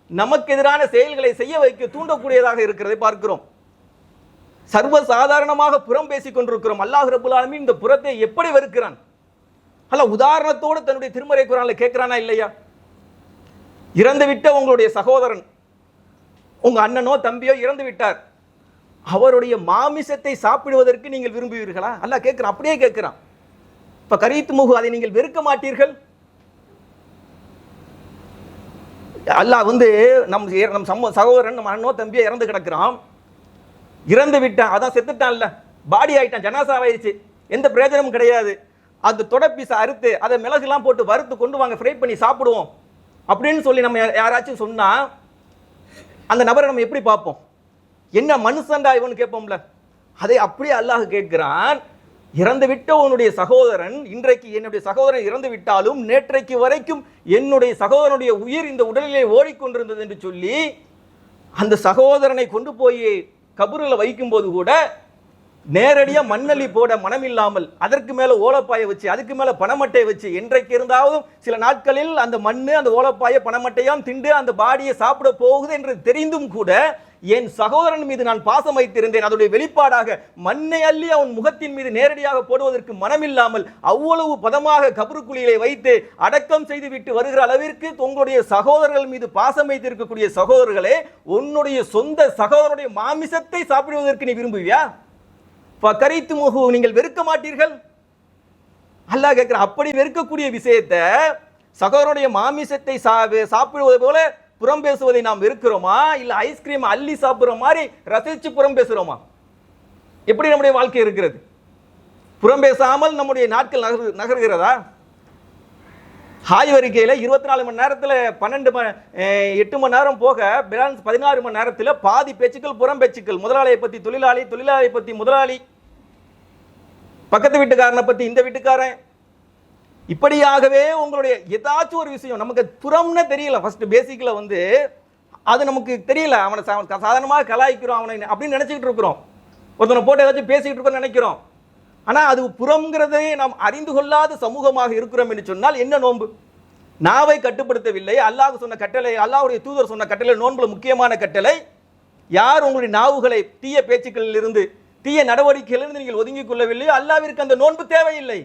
நமக்கு எதிரான செயல்களை செய்ய வைக்க தூண்டக்கூடியதாக இருக்கிறதை பார்க்கிறோம். சர்வ சாதாரணமாக புறம் பேசிக் கொண்டிருக்கிறோம். அல்லாஹ் ரப்பல் ஆலமீன் இந்த புறத்தை எப்படி வெறுக்கிறான்? அல்லாஹ் உதாரணத்தோடு தன்னுடைய திருமறை குர்ஆன்ல கேட்கிறானா இல்லையா? இறந்து விட்ட உங்களுடைய சகோதரன், உங்க அண்ணனோ தம்பியோ இறந்து விட்டார், அவருடைய மாமிசத்தை சாப்பிடுவதற்கு நீங்கள் விரும்புவீர்களா? அல்லாஹ் கேட்கிறான், அப்படியே கேட்கிறான். இப்ப கரீத்து முகு, அதை நீங்கள் வெறுக்க மாட்டீர்கள்? அல்லாஹ் வந்து நம் சகோதரன் நம்ம அண்ணனோ தம்பியோ இறந்து கிடக்கிறான், இறந்து விட்டான், அதான் செத்துட்டான்ல, பாடி ஆயிட்டான், ஜனாசாவாயிருச்சு, எந்த பிரயோஜனமும் கிடையாது, அந்த தொடப்பீசை அறுத்து அதை மிளகுலாம் போட்டு வறுத்து கொண்டு வாங்க ஃப்ரை பண்ணி சாப்பிடுவோம் அப்படின்னு சொல்லி நம்ம யாராச்சும் சொன்னா அந்த நபரை நம்ம எப்படி பார்ப்போம்? என்ன மனுஷன்டா இவன் கேட்போம்ல. அதை அப்படியே அல்லாஹ் கேட்கிறான், இறந்து விட்ட உன்னுடைய சகோதரன், இன்றைக்கு என்னுடைய சகோதரன் இறந்து விட்டாலும் நேற்றைக்கு வரைக்கும் என்னுடைய சகோதரனுடைய உயிர் இந்த உடலிலே ஓடிக்கொண்டிருந்தது என்று சொல்லி அந்த சகோதரனை கொண்டு போய் கபூரில் வைக்கும் போது கூட நேரடியாக மண்ணள்ளி போட மனமில்லாமல் அதற்கு மேல ஓலப்பாயை வச்சு அதுக்கு மேல பணமட்டை வச்சு என்றைக்கு இருந்தாலும் சில நாட்களில் அந்த மண்ணு அந்த ஓலப்பாயை பணமட்டையாம் திண்டு அந்த பாடியை சாப்பிட போகுது என்று தெரிந்தும் கூட என் சகோதரன் மீது நான் பாசம் வைத்திருந்தேன், அதோடைய வெளிப்பாடாக மண்ணை அள்ளி அவன் முகத்தின் மீது நேரடியாக போடுவதற்கு மனமில்லாமல் அவ்வளவு பதமாக கபருக்குழியை வைத்து அடக்கம் செய்து விட்டு வருகிற அளவிற்கு உங்களுடைய சகோதரர்கள் மீது பாசம் வைத்திருக்கக்கூடிய சகோதரர்களே, உன்னுடைய சொந்த சகோதரனுடைய மாமிசத்தை சாப்பிடுவதற்கு நீ விரும்புவியா? கரித்து முகு, நீங்கள் வெறுக்க மாட்டீர்கள்? அல்லாஹ் கேட்கிற, அப்படி வெறுக்கக்கூடிய விஷயத்தை சகோதரனுடைய மாமிசத்தை சாப்பிடுவது போல புறம் பேசுவதை நாம் வெறுக்கிறோமா? இல்ல ஐஸ்கிரீம் அள்ளி சாப்பிடுற மாதிரி ரசிச்சு புறம் பேசுறோமா? எப்படி நம்முடைய வாழ்க்கை இருக்கிறது? புறம் பேசாமல் நம்முடைய நாட்கள் நகர்கிறதா? ஆய்வறிக்கையில் 24 மணி நேரத்தில் 8 மணி நேரம் போக பேலன்ஸ் 16 மணி நேரத்தில் பாதி பேச்சுக்கள் புறம் பேச்சுக்கள். முதலாளியை பற்றி தொழிலாளி, தொழிலாளியை பற்றி முதலாளி, பக்கத்து வீட்டுக்காரனை பற்றி இந்த வீட்டுக்காரன், இப்படியாகவே உங்களுடைய ஏதாச்சும் ஒரு விஷயம் நமக்கு புறம்னு தெரியல. ஃபர்ஸ்ட் பேசிக்கில் வந்து அது நமக்கு தெரியல, அவனை சாதாரணமாக கலாய்க்கிறோம் அவனை அப்படின்னு நினச்சிக்கிட்டு இருக்கிறோம். ஒருத்தனை போட்டு ஏதாச்சும் பேசிக்கிட்டு இருக்கோம்னு நினைக்கிறோம். ஆனால் அது புறம்ங்கிறதை நாம் அறிந்து கொள்ளாத சமூகமாக இருக்கிறோம் என்று சொன்னால் என்ன நோன்பு? நாவை கட்டுப்படுத்தவில்லை. அல்லாஹ் சொன்ன கட்டளை, அல்லாஹ்வுடைய தூதர் சொன்ன கட்டளை நோன்புல முக்கியமான கட்டளை. யார் உங்களுடைய நாவுகளை தீய பேச்சுக்களில் இருந்து தீய நடவடிக்கைகளிலிருந்து நீங்கள் ஒதுங்கிக் கொள்ளவில்லையோ அல்லாஹ்விற்கு அந்த நோன்பு தேவையில்லை.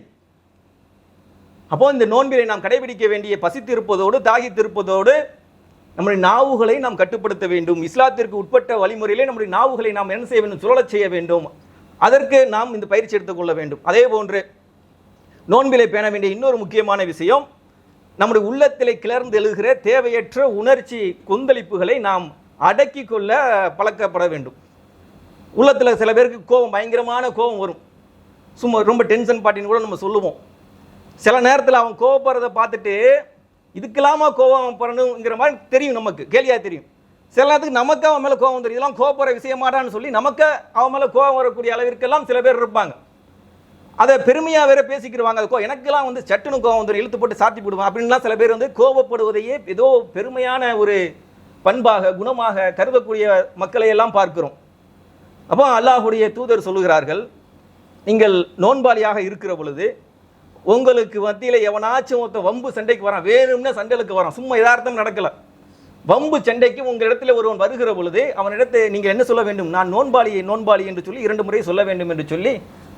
அப்போ இந்த நோன்பினை நாம் கடைபிடிக்க வேண்டிய பசித்திருப்பதோடு தாகித்திருப்பதோடு நம்முடைய நாவுகளை நாம் கட்டுப்படுத்த வேண்டும். இஸ்லாத்திற்கு உட்பட்ட வழிமுறையிலே நம்முடைய நாவுகளை நாம் என்ன செய்ய வேண்டும்? சுழலச் செய்ய வேண்டும். அதற்கு நாம் இந்த பயிற்சி எடுத்துக்கொள்ள வேண்டும். அதே போன்று நோன்பிலை பேண வேண்டிய இன்னொரு முக்கியமான விஷயம், நம்முடைய உள்ளத்திலே கிளர்ந்து எழுகிற தேவையற்ற உணர்ச்சி கொந்தளிப்புகளை நாம் அடக்கி கொள்ள பழக்கப்பட வேண்டும். உள்ளத்தில் சில பேருக்கு கோபம், பயங்கரமான கோபம் வரும். சும்மா ரொம்ப டென்ஷன் பாட்டின்னு கூட நம்ம சொல்லுவோம். சில நேரத்தில் அவன் கோவப்படுறதை பார்த்துட்டு இதுக்கெல்லாமா கோபம் படணுங்கிற மாதிரி தெரியும், நமக்கு கேலியாக தெரியும். சில நேரத்துக்கு நமக்கு அவன் மேலே கோபம் தெரியும், இதெல்லாம் கோபப்படுற விஷயமாட்டான்னு சொல்லி நமக்கு அவன் மேலே கோபம் வரக்கூடிய அளவிற்கெல்லாம் சில பேர் இருப்பாங்க. அதை பெருமையாக வேற பேசிக்கிடுவாங்க. அது எனக்கெல்லாம் வந்து சட்டுன்னு கோபம் வந்துடும், இழுத்து போட்டு சாத்தி போடுவான் அப்படின்லாம் சில பேர் வந்து கோபப்படுவதையே ஏதோ பெருமையான ஒரு பண்பாக குணமாக கருதக்கூடிய மக்களை எல்லாம் பார்க்கிறோம். அப்போ அல்லாஹ்வுடைய தூதர் சொல்லுகிறார்கள், நீங்கள் நோன்பாளியாக இருக்கிற பொழுது உங்களுக்கு மத்தியில் எவனாச்சும் ஒருத்த வம்பு சண்டைக்கு வரான், வேணும்னா சண்டைக்கு வரான், சும்மா யதார்த்தம் நடக்கல, வம்பு சண்டைக்கு உங்கள் இடத்துல ஒருவன் வருகிற பொழுது அவனிடத்தை நீங்கள் என்ன சொல்ல வேண்டும்? நான் நோன்பாளி என்று சொல்லி 2 முறை சொல்ல வேண்டும் என்று சொல்லி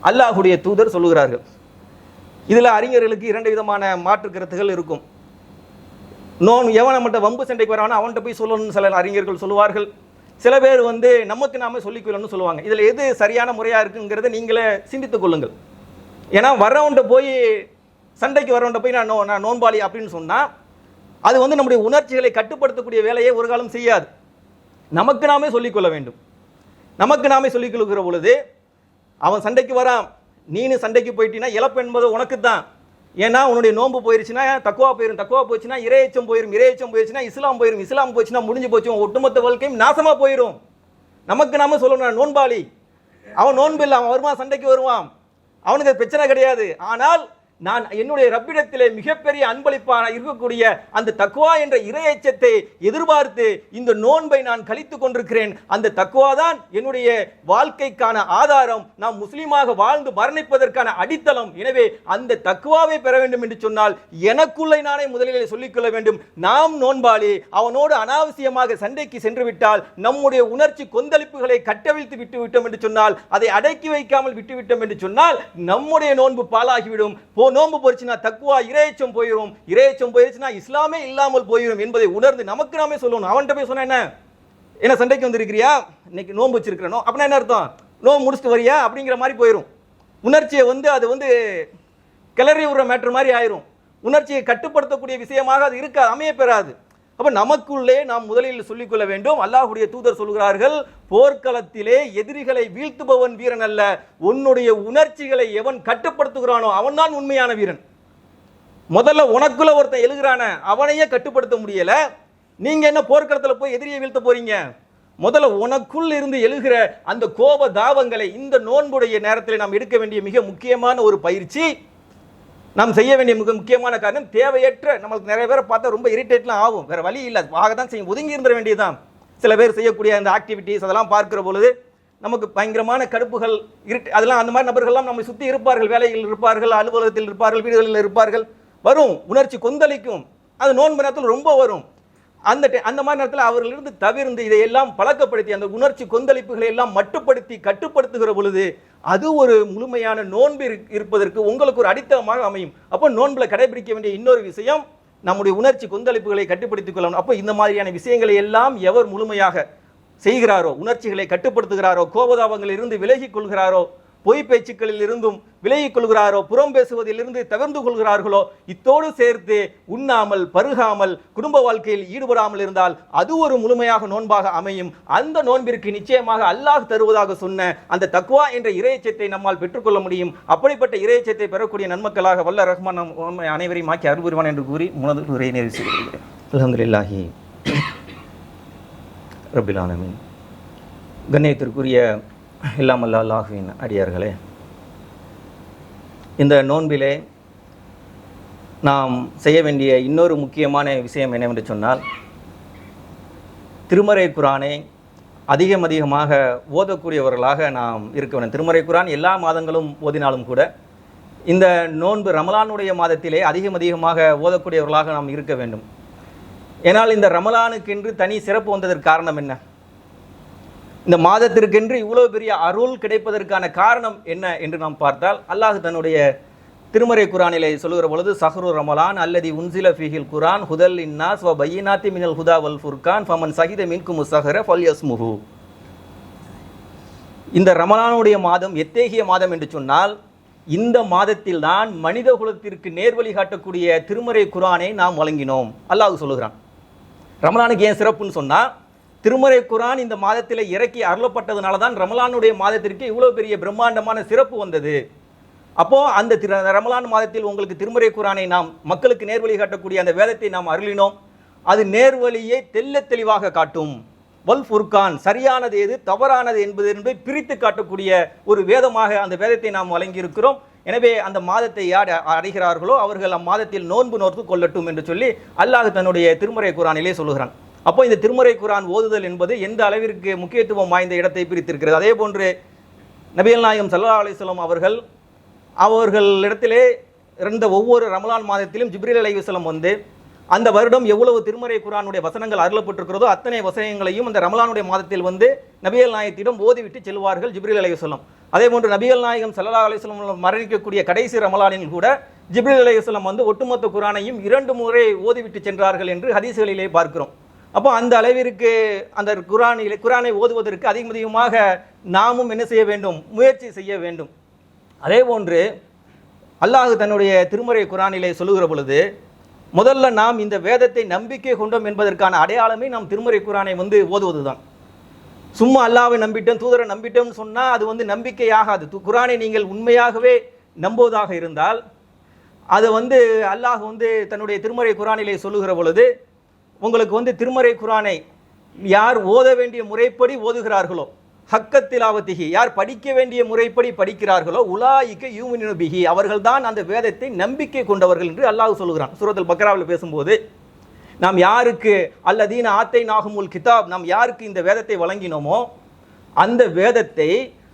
அல்லாஹ்வுடைய தூதர் சொல்லுகிறார்கள். இதில் அறிஞர்களுக்கு 2 விதமான மாற்று கருத்துகள் இருக்கும். எவனை மட்டும் வம்பு சண்டைக்கு வரானோ அவன்கிட்ட போய் சொல்லணும்னு சில அறிஞர்கள் சொல்லுவார்கள். சில பேர் வந்து நமக்கு நாம சொல்லிக்கொள்ளணும்னு சொல்லுவாங்க. இதில் எது சரியான முறையாக இருக்குங்கிறத நீங்களே சிந்தித்துக் கொள்ளுங்கள். ஏன்னா வரவன்ட்ட போய் சண்டைக்கு வரவன்ட்ட போய் நான் நோன்பாளி அப்படின்னு சொன்னால் அது வந்து நம்முடைய உணர்ச்சிகளை கட்டுப்படுத்தக்கூடிய வேலையை ஒரு காலம் செய்யாது. நமக்கு நாமே சொல்லிக்கொள்ள வேண்டும். நமக்கு நாமே சொல்லிக்கொள்கிற பொழுது அவன் சண்டைக்கு வரான், நீனு சண்டைக்கு போயிட்டீங்கன்னா இழப்பு என்பது உனக்கு தான். ஏன்னா உன்னுடைய நோன்பு போயிருச்சுன்னா தக்குவா போயிடும், தக்குவா போச்சுன்னா இறையச்சம் போயிடும், இறையச்சம் போயிடுச்சுன்னா இஸ்லாம் போயிடும், இஸ்லாம் போச்சுன்னா முடிஞ்சு போச்சு, ஒட்டுமொத்த வாழ்க்கையும் நாசமா போயிடும். நமக்கு நாம சொல்லணும் நோன்பாளி. அவன் நோன்பு இல்லை, அவன் வருவான், சண்டைக்கு வருவான், அவனுக்கு அது பிரச்சனை கிடையாது. ஆனால் நான் என்னுடைய ரப்பிடத்திலே மிகப்பெரிய அன்பளிப்பான இருக்கக்கூடிய அந்த தக்குவா என்ற இறையச்சத்தை எதிர்பார்த்து இந்த நோன்பை நான் கழித்து கொண்டிருக்கிறேன். அந்த தக்குவா தான் என்னுடைய வாழ்க்கைக்கான ஆதாரம், நாம் முஸ்லீமாக வாழ்ந்து மரணிப்பதற்கான அடித்தளம். எனவே அந்த தக்குவாவை பெற வேண்டும் என்று சொன்னால் எனக்குள்ளே நானே முதலில் சொல்லிக்கொள்ள வேண்டும், நாம் நோன்பாளி. அவனோடு அனாவசியமாக சண்டைக்கு சென்று விட்டால் நம்முடைய உணர்ச்சி கொந்தளிப்புகளை கட்டவிழ்த்து விட்டு விட்டோம் என்று சொன்னால், அதை அடக்கி வைக்காமல் விட்டுவிட்டோம் என்று சொன்னால் நம்முடைய நோன்பு பாலாகிவிடும். நோன்பு போச்சுன்னா தக்குவா இறையச்சம் போயிடும், இறையச்சம் போயிருச்சுன்னா இஸ்லாமே இல்லாமல் போயிடும் என்பதை உணர்ந்து நமக்கு நாமே சொல்லணும். அவன்கிட்ட போய் சொன்ன என்ன சண்டைக்கு வந்திருக்கிறியா, இன்னைக்கு நோன்பு வச்சிருக்கிறனோ அப்படின்னா என்ன அர்த்தம்? நோன்பு முடிச்சுட்டு வரியா அப்படிங்கிற மாதிரி போயிடும். உணர்ச்சியை வந்து அது வந்து கிளறி விடுற மேட்டர் மாதிரி ஆயிரும். உணர்ச்சியை கட்டுப்படுத்தக்கூடிய விஷயமாக அது இருக்காது, அமைய பெறாது. அப்ப நமக்குள்ளே நாம் முதலில் சொல்லிக்கொள்ள வேண்டும். அல்லாஹ்வுடைய தூதர் சொல்கிறார்கள், போர்க்களத்திலே எதிரிகளை வீழ்த்துபவன் வீரன் அல்ல, உன்னுடைய உணர்ச்சிகளை எவன் கட்டுப்படுத்துகிறானோ அவன் தான் உண்மையான வீரன். முதல்ல உனக்குள்ள ஒருத்தன் எழுகிறான அவனையே கட்டுப்படுத்த முடியல, நீங்க என்ன போர்க்களத்தில் போய் எதிரியை வீழ்த்த போறீங்க? முதல்ல உனக்குள் இருந்து எழுகிற அந்த கோப தாபங்களை இந்த நோன்புடைய நேரத்தில் நாம் எடுக்க வேண்டிய மிக முக்கியமான ஒரு பயிற்சி. நாம் செய்ய வேண்டிய மிக முக்கியமான காரணம், தேவையற்ற நம்மளுக்கு நிறைய பேரை பார்த்தா ரொம்ப இரிட்டேட்லாம் ஆகும், வேற வழி இல்லை, ஆகத்தான் செய்யும், ஒதுங்கி இருந்துட வேண்டியதுதான். சில பேர் செய்யக்கூடிய அந்த ஆக்டிவிட்டிஸ் அதெல்லாம் பார்க்கிற பொழுது நமக்கு பயங்கரமான கடுப்புகள் அதெல்லாம் அந்த மாதிரி நபர்கள்லாம் நம்மை சுற்றி இருப்பார்கள், வேலைகள் இருப்பார்கள், அலுவலகத்தில் இருப்பார்கள், வீடுகளில் இருப்பார்கள். வரும் உணர்ச்சி கொந்தளிக்கும், அது நோன்பு நேரத்தில் ரொம்ப வரும். அந்த மாதிரி நேரத்தில் அவர்களிருந்து தவிர்த்து இதையெல்லாம் பழக்கப்படுத்தி அந்த உணர்ச்சி கொந்தளிப்புகளை எல்லாம் மட்டுப்படுத்தி கட்டுப்படுத்துகிற பொழுது அது ஒரு முழுமையான நோன்பு இருப்பதற்கு உங்களுக்கு ஒரு அடித்தளமாக அமையும். அப்போ நோன்புல கடைபிடிக்க வேண்டிய இன்னொரு விஷயம், நம்முடைய உணர்ச்சி கொந்தளிப்புகளை கட்டுப்படுத்திக் கொள்ளணும். அப்போ இந்த மாதிரியான விஷயங்களை எல்லாம் எவர் முழுமையாக செய்கிறாரோ, உணர்ச்சிகளை கட்டுப்படுத்துகிறாரோ, கோபதாபங்களில் இருந்து விலகிக் கொள்கிறாரோ, பொய் பேச்சுக்களில் இருந்தும் விலகிக் கொள்கிறாரோ, புறம் பேசுவதில் இருந்து தவிர்த்து கொள்கிறார்களோ, இத்தோடு சேர்த்து உண்ணாமல் பருகாமல் குடும்ப வாழ்க்கையில் ஈடுபடாமல் இருந்தால் அது ஒரு முழுமையாக நோன்பாக அமையும். அந்த நோன்பிற்கு நிச்சயமாக அல்லாஹ் தருவதாக சொன்ன அந்த தக்வா என்ற இறையச்சத்தை நம்மால் பெற்றுக்கொள்ள முடியும். அப்படிப்பட்ட இறையச்சத்தை பெறக்கூடிய நன்மக்களாக வல்ல ரஹ்மான் அனைவரையும் ஆக்கி அருள் புரிவான் என்று கூறி முதல் உரையை நிறைவு செய்கிறேன். அல்ஹம்துலில்லாஹி ரப்பில் ஆலமீன். கண்ணியத்திற்குரிய எல்லாம் அல்ல அல்லாஹுவின் அடியார்களே, இந்த நோன்பிலே நாம் செய்ய வேண்டிய இன்னொரு முக்கியமான விஷயம் என்னவென்று சொன்னால், திருமறை குர்ஆனை அதிகமாக ஓதக்கூடியவர்களாக நாம் இருக்க வேண்டும். திருமறை குர்ஆன் எல்லா மாதங்களும் ஓதினாலும் கூட இந்த நோன்பு ரமலானுடைய மாதத்திலே அதிகமாக ஓதக்கூடியவர்களாக நாம் இருக்க வேண்டும். ஏனால் இந்த ரமலானுக்கென்று தனி சிறப்பு வந்ததற்கு காரணம் என்ன? இந்த மாதத்திற்கென்று இவ்வளவு பெரிய அருள் கிடைப்பதற்கான காரணம் என்ன என்று நாம் பார்த்தால், அல்லாஹ் தன்னுடைய திருமறை குர்ஆனிலே சொல்லுகிற பொழுது, சஹ்ரு ரமலான் அல்லதி உன்சில ஃபீஹில் குர்ஆன் ஹுதல் லின்னாஸ் வ பையினாத்தி மினல் ஹுதா வல் ஃபுர்கான் ஃபமன் ஷஹித மின்கும் ஸஹர ஃபல்யஸ்முஹு. இந்த ரமலானுடைய மாதம் எத்தகைய மாதம் என்று சொன்னால், இந்த மாதத்தில் தான் மனித குலத்திற்கு நேர்வழி காட்டக்கூடிய திருமறை குர்ஆனை நாம் வழங்கினோம் அல்லாஹ் சொல்லுகிறான். ரமலானுக்கு ஏன் சிறப்புன்னு சொன்னால், திருமறை குர்ஆன் இந்த மாதத்தில் இறக்கி அருளப்பட்டதுனால தான் ரமலானுடைய மாதத்திற்கு இவ்வளோ பெரிய பிரம்மாண்டமான சிறப்பு வந்தது. அப்போது அந்த ரமலான் மாதத்தில் உங்களுக்கு திருமறை குர்ஆனை நாம் மக்களுக்கு நேர்வழி காட்டக்கூடிய அந்த வேதத்தை நாம் அருளினோம். அது நேர்வழியை தெளிவாக காட்டும். வல் ஃபுர்கான், சரியானது எது தவறானது என்பதை பிரித்து காட்டக்கூடிய ஒரு வேதமாக அந்த வேதத்தை நாம் வழங்கியிருக்கிறோம். எனவே அந்த மாதத்தை யார் அடைகிறார்களோ அவர்கள் அம்மாதத்தில் நோன்பு நோர்த்து கொள்ளட்டும் என்று சொல்லி அல்லாஹ் தன்னுடைய திருமறை குர்ஆனிலே சொல்லுகிறான். அப்போ இந்த திருமறை குர்ஆன் ஓதுதல் என்பது எந்த அளவிற்கு முக்கியத்துவம் வாய்ந்த இடத்தை பிரித்திருக்கிறது. அதே போன்று நபிகள் நாயகம் ஸல்லல்லாஹு அலைஹி வஸல்லம் அவர்களிடத்திலே இருந்த ஒவ்வொரு ரமலான் மாதத்திலும் ஜிப்ரீல் அலைஹிஸ்ஸலாம் வந்து அந்த வருடம் எவ்வளவு திருமறை குர்ஆனுடைய வசனங்கள் அருளப்பட்டிருக்கிறதோ அத்தனை வசனங்களையும் அந்த ரமலானுடைய மாதத்தில் வந்து நபிகள் நாயகத்திடம் ஓதிவிட்டு செல்வார்கள் ஜிப்ரீல் அலைஹிஸ்ஸலாம். அதே போன்று நபிகள் நாயகம் ஸல்லல்லாஹு அலைஹி வஸல்லம் மரணிக்கக்கூடிய கடைசி ரமலானில் கூட ஜிப்ரீல் அலைஹிஸ்ஸலாம் வந்து ஒட்டுமொத்த குர்ஆனையும் 2 முறை ஓதிவிட்டு சென்றார்கள் என்று ஹதீஸ்களிலே பார்க்கிறோம். அப்போ அந்த அளவிற்கு அந்த குர்ஆனை ஓதுவதற்கு அதிகமாக நாமும் என்ன செய்ய வேண்டும்? முயற்சி செய்ய வேண்டும். அதே போன்று அல்லாஹ் தன்னுடைய திருமறை குர்ஆனிலே சொல்லுகிற பொழுது, முதல்ல நாம் இந்த வேதத்தை நம்பிக்கை கொண்டோம் என்பதற்கான அடையாளமே நாம் திருமறை குர்ஆனை வந்து ஓதுவது தான். சும்மா அல்லாஹ்வை நம்பிட்டோம் தூதரை நம்பிட்டோம்னு சொன்னால் அது வந்து நம்பிக்கையாகாது. குர்ஆனை நீங்கள் உண்மையாகவே நம்புவதாக இருந்தால் அது வந்து அல்லாஹ் வந்து தன்னுடைய திருமறை குர்ஆனிலே சொல்லுகிற பொழுது, உங்களுக்கு வந்து திருமறை குர்ஆனை யார் ஓத வேண்டிய முறைப்படி ஓதுகிறார்களோ, ஹக்கத்திலாவத்திஹி, யார் படிக்க வேண்டிய முறைப்படி படிக்கிறார்களோ, உலாயிக்க யூமினு பிஹி, அவர்கள் தான் அந்த வேதத்தை நம்பிக்கை கொண்டவர்கள் என்று அல்லாஹ் சொல்லுகிறான். சூரத்துல் பக்ராவில் பேசும்போது, நாம் யாருக்கு அல்லதீன ஆத்தைனாஹுமுல் கிதாப், நாம் யாருக்கு இந்த வேதத்தை வழங்கினோமோ அந்த வேதத்தை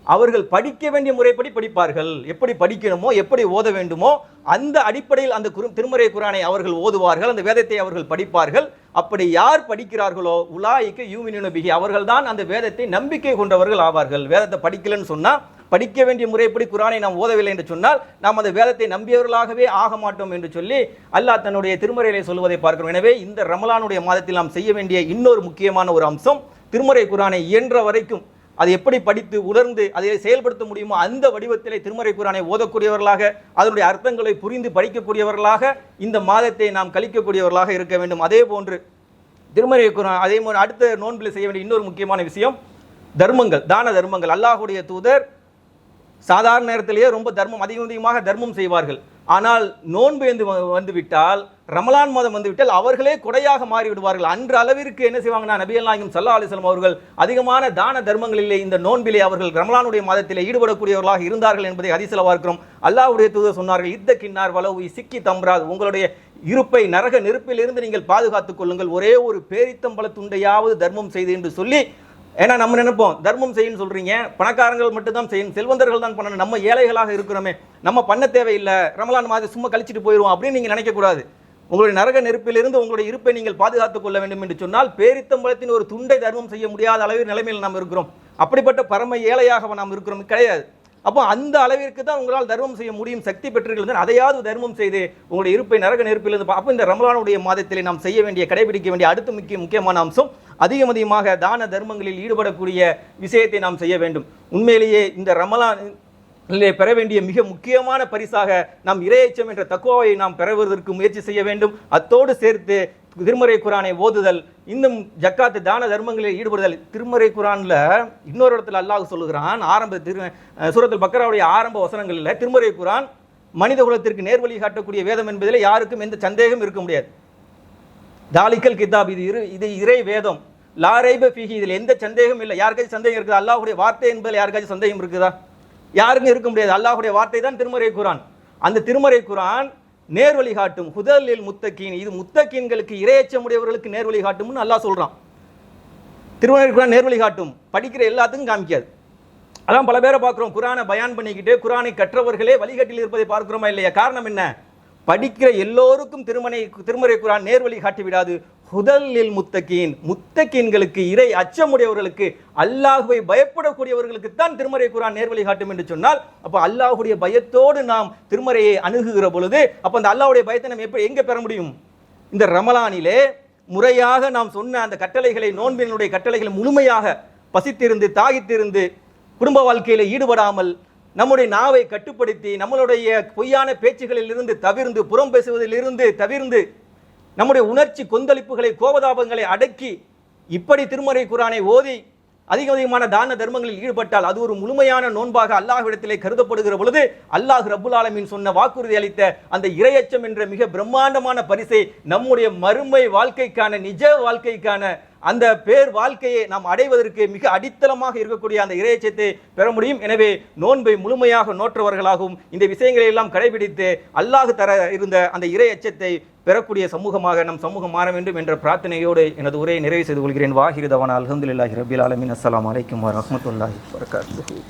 அவர்கள் படிக்க வேண்டிய முறைப்படி படிப்பார்கள். எப்படி படிக்கணுமோ எப்படி ஓத வேண்டுமோ அந்த அடிப்படையில் அந்த திருமறை குர்ஆனை அவர்கள் ஓதுவார்கள், அந்த வேதத்தை அவர்கள் படிப்பார்கள். அப்படி யார் படிக்கிறார்களோ உலாயிக்க யூமினு பிஹி, அவர்கள் தான் அந்த வேதத்தை நம்பிக்கை கொண்டவர்கள் ஆவார்கள். வேதத்தை படிக்கலன்னு சொன்னால், படிக்க வேண்டிய முறைப்படி குர்ஆனை நாம் ஓதவில்லை என்று சொன்னால் நாம் அந்த வேதத்தை நம்பியவர்களாகவே ஆக மாட்டோம் என்று சொல்லி அல்லாஹ் தன்னுடைய திருமறையிலே சொல்வதை பார்க்கிறோம். எனவே இந்த ரமலானுடைய மாதத்தில் நாம் செய்ய வேண்டிய இன்னொரு முக்கியமான ஒரு அம்சம், திருமறை குர்ஆனை இயன்ற வரைக்கும் அதை எப்படி படித்து உணர்ந்து அதை செயல்படுத்த முடியுமோ அந்த வடிவத்திலே திருமறை குர்ஆனை ஓதக்கூடியவர்களாக, அதனுடைய அர்த்தங்களை புரிந்து படிக்கக்கூடியவர்களாக இந்த மாதத்தை நாம் கழிக்கக்கூடியவர்களாக இருக்க வேண்டும். அதே போன்று திருமறை குர்ஆன், அதே போன்று அடுத்த நோன்பில் செய்ய வேண்டிய இன்னொரு முக்கியமான விஷயம் தர்மங்கள், தான தர்மங்கள். அல்லாஹ்வுடைய தூதர் சாதாரண நேரத்திலேயே ரொம்ப அதிகமாக தர்மம் செய்வார்கள். ஆனால் நோன்பு வந்துவிட்டால், ரமலான் மாதம் வந்துவிட்டால் அவர்களே கொடையாக மாறிவிடுவார்கள். அன்று அளவிற்கு என்ன செய்வாங்கன்னா, நபிகள் நாயகம் ஸல்லல்லாஹு அலைஹி வஸல்லம் அவர்கள் அதிகமான தான தர்மங்களிலே இந்த நோன்பிலே அவர்கள் ரமலானுடைய மாதத்திலே ஈடுபடக்கூடியவர்களாக இருந்தார்கள் என்பதை ஹதீஸில் பார்க்கிறோம். அல்லாஹ்வுடைய தூதர் சொன்னார்கள், இத்த கின்னார் வலவு சிக்கி தம்ராத், உங்களுடைய இருப்பை நரக நெருப்பிலிருந்து நீங்கள் பாதுகாத்துக் கொள்ளுங்கள், ஒரே ஒரு பேரித்தம்பள துண்டையாவது தர்மம் செய்து என்று சொல்லி. ஏன்னா நம்ம நினைப்போம், தர்மம் செய்யணும்னு சொல்றீங்க, பணக்காரங்கள் மட்டும் தான் செய்யணும், செல்வந்தர்கள் தான் பண்ணணும், நம்ம ஏழைகளாக இருக்கிறோமே, நம்ம பண்ண தேவையில்லை, ரமலான் மாதம் சும்மா கழிச்சிட்டு போயிடுவோம் அப்படின்னு நீங்கள் நினைக்கக்கூடாது. உங்களுடைய நரக நெருப்பிலிருந்து உங்களுடைய இருப்பை நீங்கள் பாதுகாத்துக் கொள்ள வேண்டும் என்று சொன்னால் பேரித்தம்பளத்தின் ஒரு துண்டை தர்மம் செய்ய முடியாத அளவில் நிலைமையில் நாம் இருக்கிறோம். அப்படிப்பட்ட பரம ஏழையாக நாம் இருக்கிறோம் கிடையாது. அப்போ அந்த அளவிற்கு தான் உங்களால் தர்மம் செய்ய முடியும், சக்தி பெற்றீர்கள், அதையாவது தர்மம் செய்து உங்களுடைய இருப்பை நரக நெருப்பிலிருந்து. அப்போ இந்த ரமலானுடைய மாதத்திலே நாம் செய்ய வேண்டிய, கடைபிடிக்க வேண்டிய அடுத்த முக்கியமான அம்சம், அதிகமாக தான தர்மங்களில் ஈடுபடக்கூடிய விஷயத்தை நாம் செய்ய வேண்டும். உண்மையிலேயே இந்த ரமலானிலே பெற வேண்டிய மிக முக்கியமான பரிசாக நாம் இறையச்சம் என்ற தக்வாவை நாம் பெறுவதற்கு முயற்சி செய்ய வேண்டும். அத்தோடு சேர்த்து திருமறை குர்ஆனை ஓதுதல், இன்னும் ஜக்காத்து தான தர்மங்களில் ஈடுபடுதல். திருமறை குர்ஆனில் இன்னொரு இடத்துல அல்லாஹ் சொல்லுகிறான், சூரத்துல் பக்ராவுடைய ஆரம்ப வசனங்களில் திருமறை குர்ஆன் மனித குலத்திற்கு நேர்வழி காட்டக்கூடிய வேதம் என்பதில் யாருக்கும் எந்த சந்தேகம் இருக்க முடியாது. தாலிக்கல் கிதாப், இது இறை வேதம், லா ரைப ஃபீஹி, இதில் எந்த சந்தேகம் இல்லை. யாருக்காச்சும் சந்தேகம் இருக்குதா? அல்லாஹ்வுடைய வார்த்தை என்பதில் யாருக்காச்சும் சந்தேகம் இருக்குதா? யாருக்கும் இருக்க முடியாது. அல்லாஹ்வுடைய வார்த்தை தான் திருமறை குர்ஆன். அந்த திருமறை குர்ஆன் நேர்வழி காட்டும், ஹுதலில் முத்தகீன், இது முத்தகீன்களுக்கு, இறையச்சமுடையவர்களுக்கு நேர்வழி காட்டும்னு அல்லாஹ் சொல்றான். திருமறை குர்ஆன் நேர்வழி காட்டும், படிக்கிற எல்லாத்துக்கும் காமிக்காது. அதான் பல பேரை பார்க்குறோம், குர்ஆனை பயான் பண்ணிக்கிட்டு குர்ஆனை கற்றவர்களே வழிகாட்டில் இருப்பதை பார்க்கிறோமா இல்லையா? காரணம் என்ன? படிக்கிற எல்லோருக்கும் திருமறை குர்ஆன் நேர்வழி காட்டி விடாது. ஹுதல்லில் முத்தகீன், முத்தகீன்களுக்கு, இறை அச்சமுடையவர்களுக்கு, அல்லாஹ்வை பயப்படக்கூடியவர்களுக்கு தான் திருமறை குர்ஆன் நேர்வழி காட்டும் என்று சொன்னால், அப்போ அல்லாஹ்வுடைய பயத்தோடு நாம் திருமறையை அணுகுகிற பொழுது அப்போ அந்த அல்லாஹ்வுடைய பயத்தை நம்ம எங்க பெற முடியும்? இந்த ரமலானிலே முறையாக நாம் சொன்ன அந்த கட்டளைகளை, நோன்பினுடைய கட்டளைகளை முழுமையாக பசித்திருந்து தாகித்திருந்து குடும்ப வாழ்க்கையில் ஈடுபடாமல் நம்முடைய நாவை கட்டுப்படுத்தி நம்மளுடைய பொய்யான பேச்சுகளில் இருந்து தவிர்ந்து, புறம் பேசுவதிலிருந்து தவிர்ந்து, நம்முடைய உணர்ச்சி கொந்தளிப்புகளை, கோபதாபங்களை அடக்கி இப்படி திருமறை குர்ஆனை ஓதி அதிகமான தான தர்மங்களில் ஈடுபட்டால் அது ஒரு முழுமையான நோன்பாக அல்லாஹ்விடத்திலே கருதப்படுகிற பொழுது அல்லாஹ் ரப்புல் ஆலமீன் சொன்ன வாக்குறுதி அளித்த அந்த இறையச்சம் என்ற மிக பிரம்மாண்டமான பரிசை நம்முடைய மறுமை வாழ்க்கைக்கான, நிஜ வாழ்க்கைக்கான அந்த பேர் வாழ்க்கையை நாம் அடைவதற்கு மிக அடித்தளமாக இருக்கக்கூடிய அந்த இறையச்சத்தை பெற முடியும். எனவே நோன்பை முழுமையாக நோற்றவர்களாகவும் இந்த விஷயங்களை எல்லாம் கடைபிடித்து அல்லாஹ் தர இருந்த அந்த இறையச்சத்தை பெறக்கூடிய சமூகமாக நம் சமூகம் மாற வேண்டும் என்ற பிரார்த்தனையோடு எனது உரையை நிறைவு செய்து கொள்கிறேன். வாஹிரு தவானா அல்ஹம்துலில்லாஹி ரப்பில் ஆலமீன். அஸ்ஸலாமு அலைக்கும் வரஹ்மத்துல்லாஹி வபரகாத்துஹு.